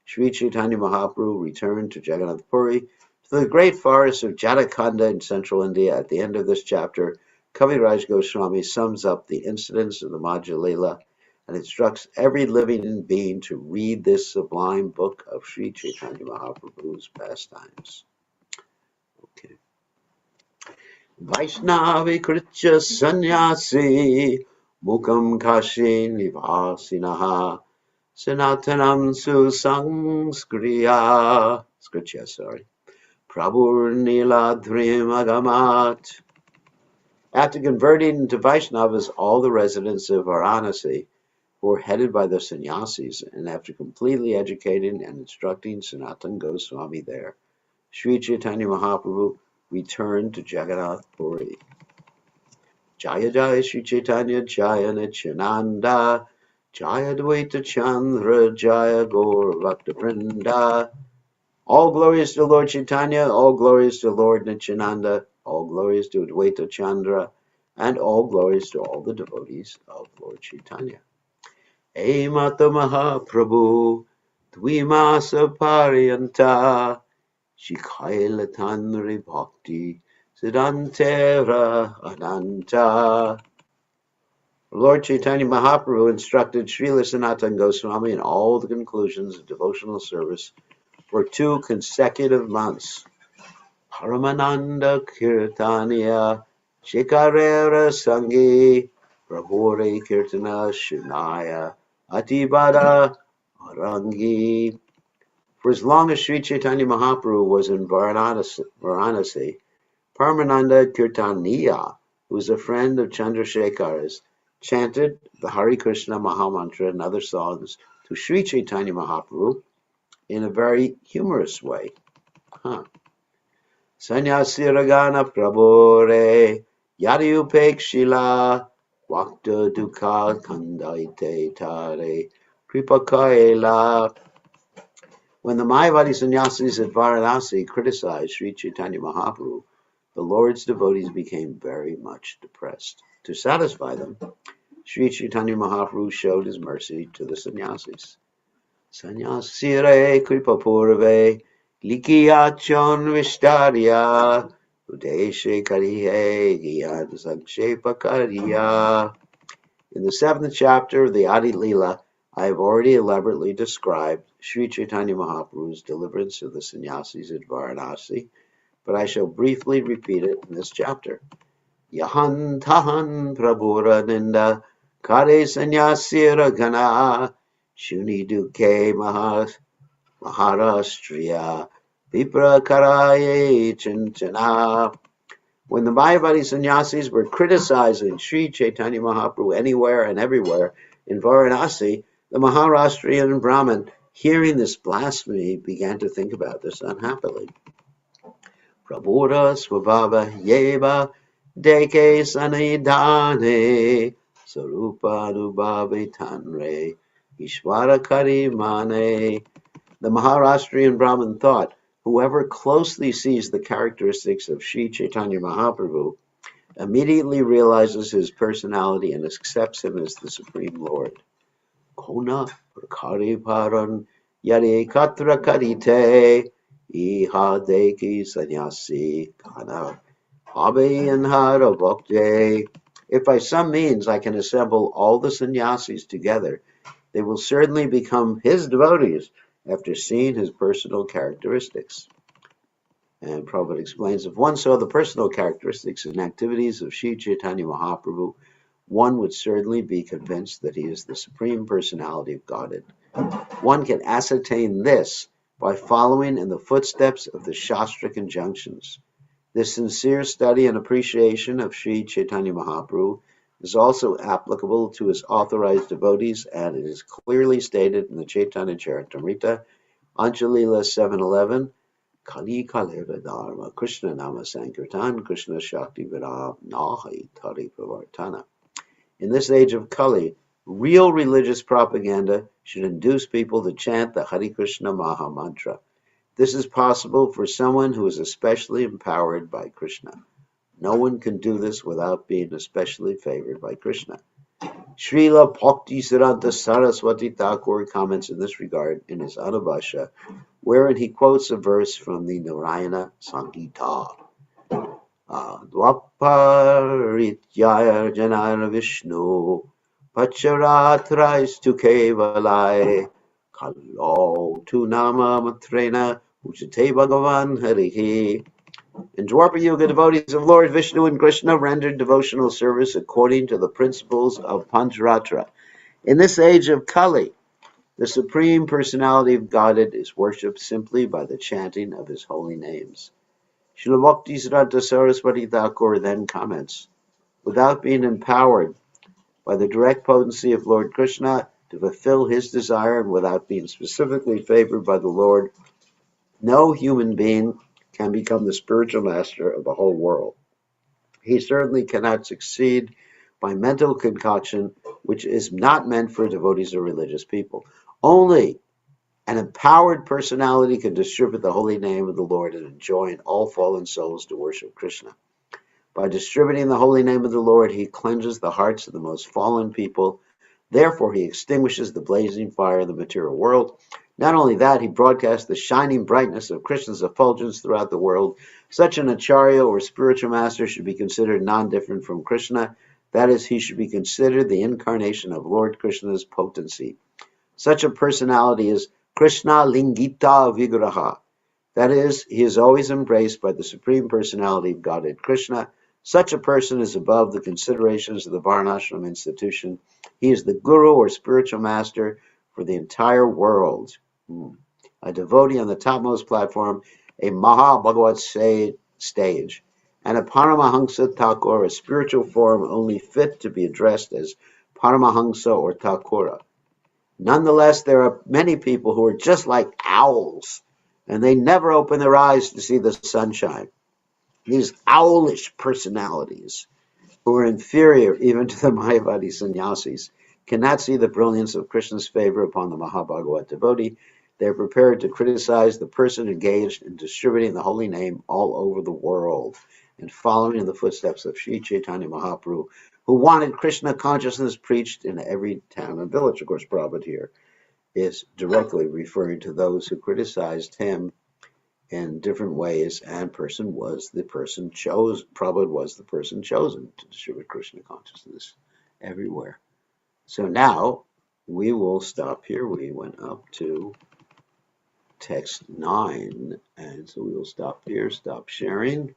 Sri Chaitanya Mahaprabhu returned to Jagannath Puri. To the great forests of Jatakhanda in central India. At the end of this chapter, Kaviraj Goswami sums up the incidents of the Madhya Lila and instructs every living being to read this sublime book of Sri Chaitanya Mahaprabhu's pastimes. Okay. Vaishnavi Kritya Sannyasi Mukam Kashi Nivasinaha Sanatanam Susangskrya Prabhur Niladhrim Agamat. After converting to Vaishnavas all the residents of Varanasi who were headed by the sannyasis, and after completely educating and instructing Sanatana Goswami there, Sri Chaitanya Mahaprabhu returned to Jagannath Puri. Jaya Jaya Sri Chaitanya Jaya Nityananda Jaya Dvaita Chandra Jaya Gaur Bhakta Vrinda. All glories to Lord Chaitanya, all glories to Lord Nityananda, All glories to Advaita Chandra, and all glories to all the devotees of Lord Chaitanya. Hey Mata Mahaprabhu, Dvimasa Pariyanta, Shikaila Tanri Bhakti, Siddhantera Ananta. Lord Chaitanya Mahaprabhu instructed Srila Sanatana Goswami in all the conclusions of devotional service for 2 consecutive months. Paramananda Kirtaniya Shikarera Sangi Prabhure Kirtana Shunaya Atibada Arangi. For as long as Sri Chaitanya Mahaprabhu was in Varanasi, Paramananda Kirtaniya, who was a friend of Chandrasekhara's, chanted the Hare Krishna Mahamantra and other songs to Sri Chaitanya Mahaprabhu in a very humorous way. Sanyasi Ragana Prabhure Yadi Upekshila Vakta Dukha Kandaite Tare Kripa Kaila. When the Mayavadi sannyasis at Varanasi criticized Sri Chaitanya Mahaprabhu, the Lord's devotees became very much depressed. To satisfy them, Sri Chaitanya Mahaprabhu showed his mercy to the sannyasis. Sannyasire kripa purve likiyachon vishtarya udeshe karihe gyan sankshepa kariya. In the 7th chapter of the Adi Lila, I have already elaborately described Sri Chaitanya Mahaprabhu's deliverance of the sannyasis at Varanasi, but I shall briefly repeat it in this chapter. Yahan tahan prabhura ninda kare sannyasira gana shuni duke maharashtriya vipra karaye chinchana. When the Mayavadi sannyasis were criticizing Sri Chaitanya Mahaprabhu anywhere and everywhere in Varanasi, the Maharashtrian Brahmin, hearing this blasphemy, began to think about this unhappily. Prabhuda swabhava yeva deke sanidhane sarupa anubhave tanre ishvara karimane. The Maharashtrian Brahmin thought, whoever closely sees the characteristics of Sri Chaitanya Mahaprabhu immediately realizes his personality and accepts him as the Supreme Lord. Kona prakari paran yare katra karite iha deki sannyasi kana abe anhara bhakti. If by some means I can assemble all the sannyasis together, they will certainly become his devotees after seeing his personal characteristics. And Prabhupada explains, if one saw the personal characteristics and activities of Sri Chaitanya Mahaprabhu, one would certainly be convinced that he is the Supreme Personality of Godhead. One can ascertain this by following in the footsteps of the Shastric injunctions. This sincere study and appreciation of Sri Chaitanya Mahaprabhu is also applicable to his authorized devotees, and it is clearly stated in the Chaitanya Charitamrta, Anjalila 7:11, Kali Kaleva Dharma, Krishna Nama Sankirtan, Krishna Shakti Viram Nahi Tari Pravartana. In this age of Kali, real religious propaganda should induce people to chant the Hare Krishna Maha Mantra. This is possible for someone who is especially empowered by Krishna. No one can do this without being especially favored by Krishna. Srila Bhaktisaranta Saraswati Thakur comments in this regard in his Anubhashya, wherein he quotes a verse from the Narayana Sankita. Dvaparityaya janana Vishnu Pacharatra kevalai Kalo tu nama matrena Ujate Bhagavan Harihi. In Dwapara Yuga, devotees of Lord Vishnu and Krishna rendered devotional service according to the principles of Pancharatra. In this age of Kali, the Supreme Personality of Godhead is worshipped simply by the chanting of his holy names. Srila Bhaktisaranta Saraswati Thakur then comments, without being empowered by the direct potency of Lord Krishna to fulfill his desire and without being specifically favored by the Lord, no human being can become the spiritual master of the whole world. He certainly cannot succeed by mental concoction, which is not meant for devotees or religious people. Only an empowered personality can distribute the holy name of the Lord and enjoin all fallen souls to worship Krishna. By distributing the holy name of the Lord, he cleanses the hearts of the most fallen people. Therefore, he extinguishes the blazing fire of the material world. Not only that, he broadcasts the shining brightness of Krishna's effulgence throughout the world. Such an acharya or spiritual master should be considered non-different from Krishna. That is, he should be considered the incarnation of Lord Krishna's potency. Such a personality is Krishna Lingita Vigraha. That is, he is always embraced by the Supreme Personality of Godhead Krishna. Such a person is above the considerations of the Varnashram institution. He is the guru or spiritual master for the entire world. A devotee on the topmost platform, a Maha Bhagavat stage, and a Paramahansa Thakur, a spiritual form only fit to be addressed as Paramahansa or Thakura. Nonetheless, there are many people who are just like owls, and they never open their eyes to see the sunshine. These owlish personalities, who are inferior even to the Mayavadi sannyasis, cannot see the brilliance of Krishna's favor upon the Mahabhagavat devotee. They are prepared to criticize the person engaged in distributing the holy name all over the world and following in the footsteps of Sri Chaitanya Mahaprabhu, who wanted Krishna consciousness preached in every town and village. Of course, Prabhupada here is directly referring to those who criticized him in different ways, and Prabhupada was the person chosen to distribute Krishna consciousness everywhere. So now we will stop here. We went up to text 9, and so we will stop here, stop sharing,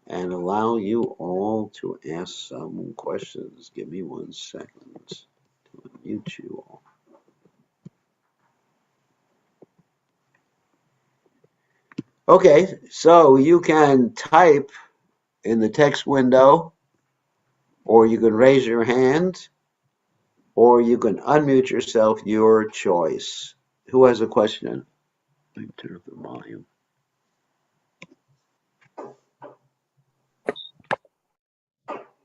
and allow you all to ask some questions. Give me 1 second to unmute you all. Okay, so you can type in the text window, or you can raise your hand, or you can unmute yourself, your choice. Who has a question? Let me turn up the volume.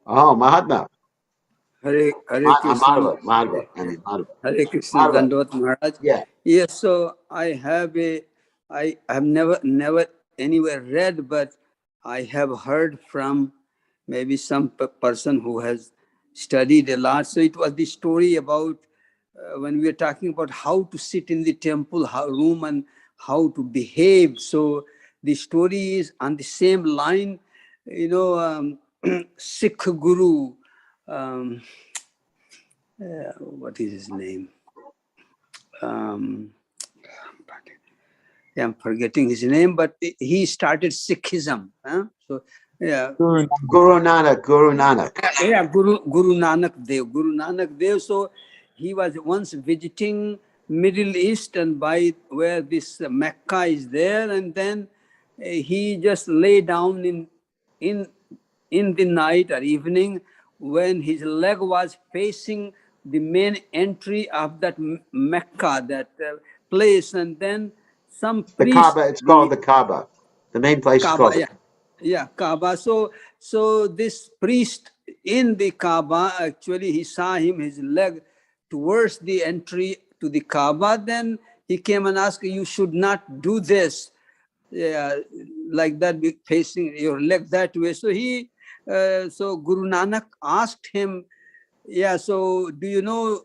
Oh, Mahatma. Hare Krishna. Madhva. Hare Krishna, Dandavat Maharaj. Yeah. Yes, so I have never anywhere read, but I have heard from maybe some person who has studied a lot. So it was the story about when we were talking about how to sit in the temple room and how to behave. So the story is on the same line, Sikh Guru. What is his name? I'm forgetting his name, but he started Sikhism. So, yeah. Guru Nanak. Yeah, Guru Nanak Dev. So he was once visiting Middle East, and by where this Mecca is there, and then he just lay down in the night or evening when his leg was facing the main entry of that Mecca, that place, and then some The priest. Kaaba, it's called the Kaaba. The main place Kaaba, is called yeah. Yeah, Kaaba. So this priest in the Kaaba, actually he saw his leg towards the entry to the Kaaba. Then he came and asked, you should not do this, like that, facing your leg that way. So Guru Nanak asked him, yeah, so do you know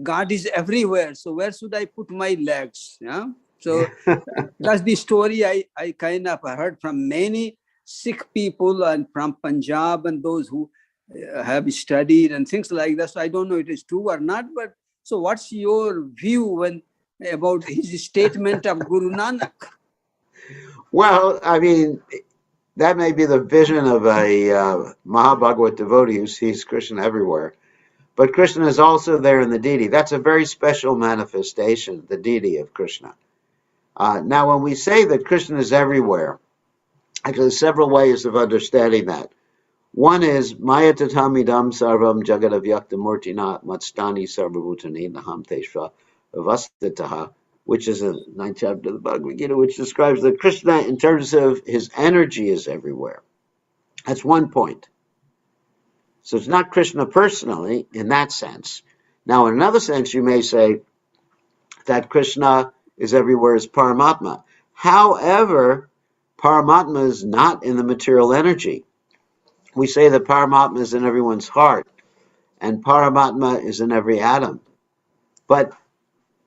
God is everywhere? So where should I put my legs? Yeah. So that's the story I kind of heard from many Sikh people and from Punjab and those who have studied and things like that. So I don't know if it is true or not, but so what's your view about his statement of Guru Nanak? Well, I mean, that may be the vision of a Mahabhagavat devotee who sees Krishna everywhere. But Krishna is also there in the deity. That's a very special manifestation, the deity of Krishna. Now, when we say that Krishna is everywhere, actually, there's several ways of understanding that. One is Maya tatamidam sarvam jagadavyaktamurtina matstani sarvabhutani naham teshva avastitaha, which is a 9th chapter of the Bhagavad Gita, which describes that Krishna, in terms of his energy, is everywhere. That's one point. So it's not Krishna personally in that sense. Now, in another sense, you may say that Krishna is everywhere as Paramatma. However, Paramatma is not in the material energy. we say that Paramatma is in everyone's heart, and Paramatma is in every atom. But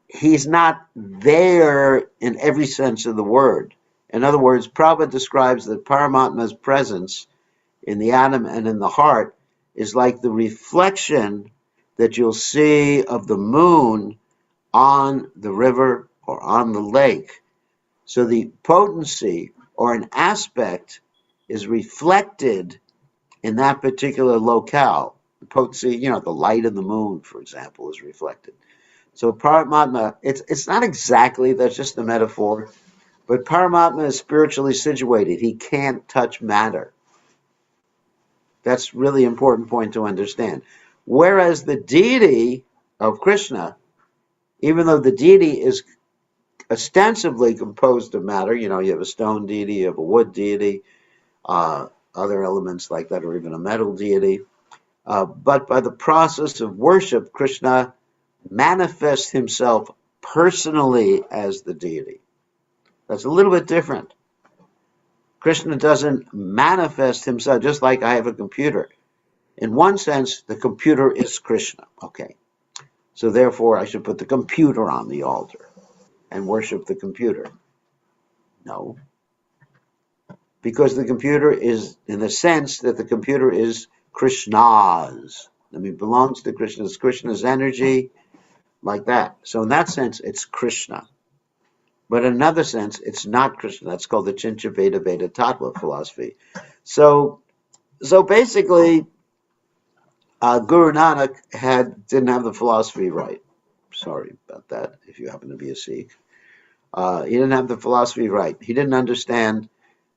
he's not there in every sense of the word. In other words, Prabhupada describes that Paramatma's presence in the atom and in the heart is like the reflection that you'll see of the moon on the river or on the lake. So the potency or an aspect is reflected in that particular locale. The potency, the light of the moon, for example, is reflected. So Paramatma, it's not exactly, that's just a metaphor, but Paramatma is spiritually situated. He can't touch matter. That's really important point to understand. Whereas the deity of Krishna, even though the deity is ostensibly composed of matter, you have a stone deity, you have a wood deity, other elements like that, or even a metal deity. But by the process of worship, Krishna manifests himself personally as the deity. That's a little bit different. Krishna doesn't manifest himself just like I have a computer. In one sense, the computer is Krishna. Okay. So therefore, I should put the computer on the altar and worship the computer. No. Because the computer is, in the sense that the computer is Krishna's. I mean, belongs to Krishna's energy, like that. So in that sense, it's Krishna. But in another sense, it's not Krishna. That's called the Chincha Veda Veda Tattva philosophy. So basically, Guru Nanak didn't have the philosophy right. Sorry about that, if you happen to be a Sikh. He didn't have the philosophy right. He didn't understand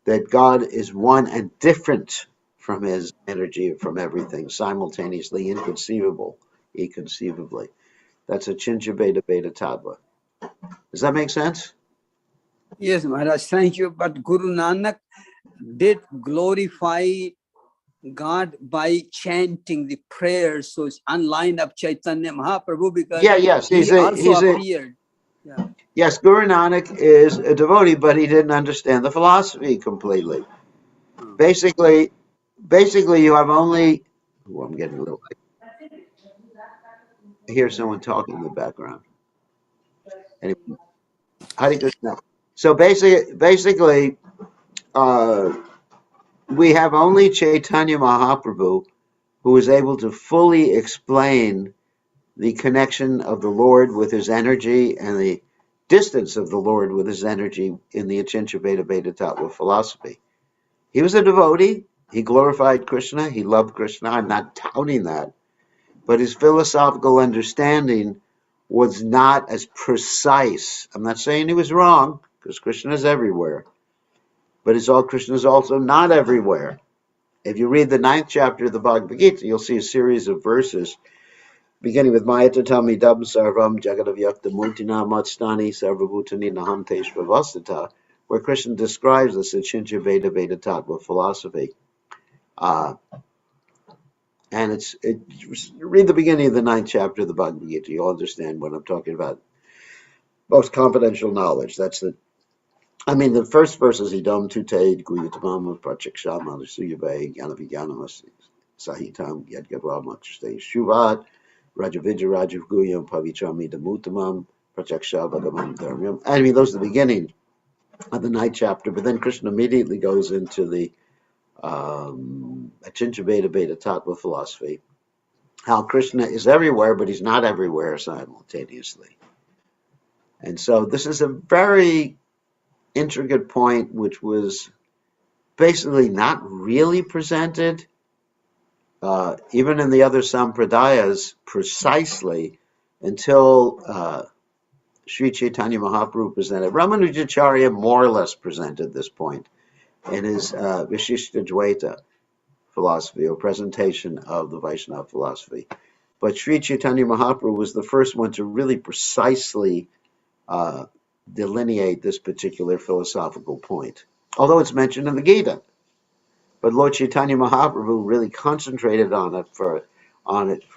that God is one and different from his energy, from everything, simultaneously, inconceivably. That's a Chincha Veda Veda Tattva. Does that make sense? Yes, Maharaj, thank you. But Guru Nanak did glorify God by chanting the prayers. So it's unlined up Chaitanya Mahaprabhu because he also appeared. Yeah. Yes, Guru Nanak is a devotee, but he didn't understand the philosophy completely. Basically, you have only. Oh, I'm getting a little. I hear someone talking in the background. Anyway, Hare Krishna. So basically, we have only Chaitanya Mahaprabhu who is able to fully explain the connection of the Lord with his energy and the distance of the Lord with his energy in the Achincha Veda Veda Tattva philosophy. He was a devotee. He glorified Krishna. He loved Krishna. I'm not doubting that. But his philosophical understanding was not as precise. I'm not saying he was wrong, because Krishna is everywhere. But Krishna is also not everywhere. If you read the 9th chapter of the Bhagavad Gita, you'll see a series of verses beginning with Mayatatam idam sarvam jagadavyakta multina matstani sarvabhutani naham teshvavastata, where Krishna describes this Achincha Veda Veda Tattva philosophy. And read the beginning of the 9th chapter of the Bhagavad Gita. You'll understand what I'm talking about. Most confidential knowledge. The first verse is idam tute guyatamam prachakshama suyave gyanavijanamas sahitam yadgavamachste shuvat Rajavidya Rajav Guyam Pavichami Damutamam Prachakshavadamam Dharmyam. Those are the beginning of the 9th chapter, but then Krishna immediately goes into the Achincha Veda Veda Tattva philosophy. How Krishna is everywhere, but he's not everywhere simultaneously. And so this is a very intricate point, which was basically not really presented, even in the other sampradayas, precisely until Sri Chaitanya Mahaprabhu presented. Ramanujacharya more or less presented this point in his Vishishta Dvaita philosophy, or presentation of the Vaishnava philosophy. But Sri Chaitanya Mahaprabhu was the first one to really precisely delineate this particular philosophical point, although it's mentioned in the Gita. But Lord Chaitanya Mahaprabhu really concentrated on it for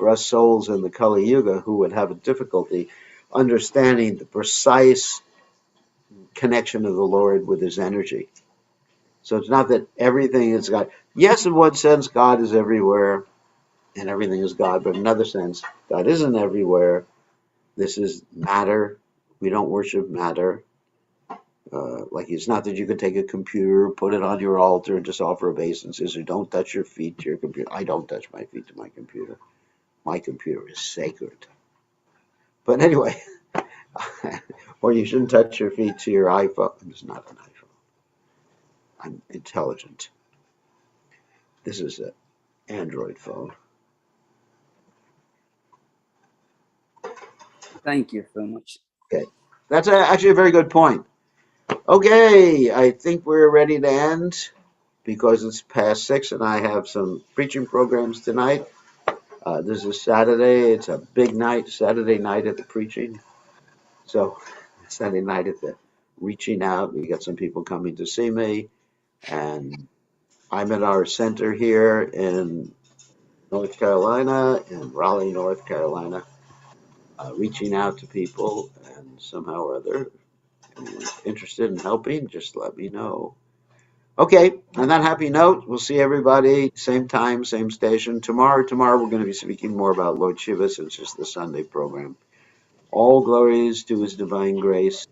us souls in the Kali Yuga who would have a difficulty understanding the precise connection of the Lord with his energy. So it's not that everything is God. Yes, in one sense, God is everywhere and everything is God, but in another sense, God isn't everywhere. This is matter. We don't worship matter. Like it's not that you can take a computer, put it on your altar, and just offer obeisances, or don't touch your feet to your computer. I don't touch my feet to my computer. My computer is sacred. But anyway, or you shouldn't touch your feet to your iPhone. It's not an iPhone. I'm intelligent. This is an Android phone. Thank you so much. Okay, that's actually a very good point. Okay, I think we're ready to end because it's past 6 and I have some preaching programs tonight. This is Saturday. It's a big night, Saturday night at the preaching. So Saturday night at the reaching out. We got some people coming to see me, and I'm at our center here in North Carolina, in Raleigh, North Carolina, reaching out to people, and somehow or other, if anyone's interested in helping, just let me know. Okay, on that happy note, we'll see everybody same time, same station tomorrow. Tomorrow we're going to be speaking more about Lord Shiva since it's the Sunday program. All glories to His divine grace.